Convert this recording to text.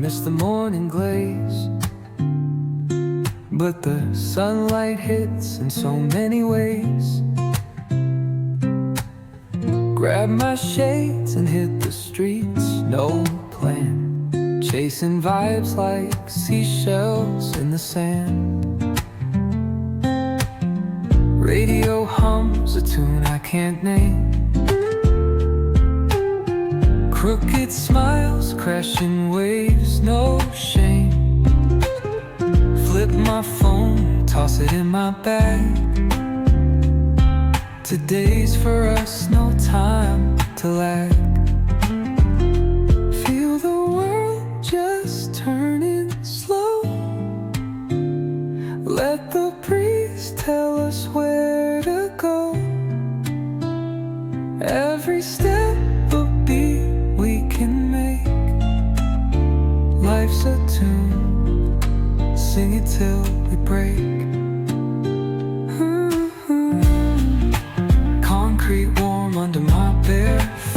miss the morning glaze, but the sunlight hits in so many ways. Grab my shades and hit the streets, no plan, chasing vibes like seashells in the sand. Radio hums a tune I can't name, crooked smiles, crashing waves, no shame. Flip my phone, toss it in my bag. Today's for us, no time to lag. Feel the world just turning slow. Let the breeze tell us where to go. Every step a beat we can make. Life's a tune, sing it till we break. Concrete warm under my bare feet.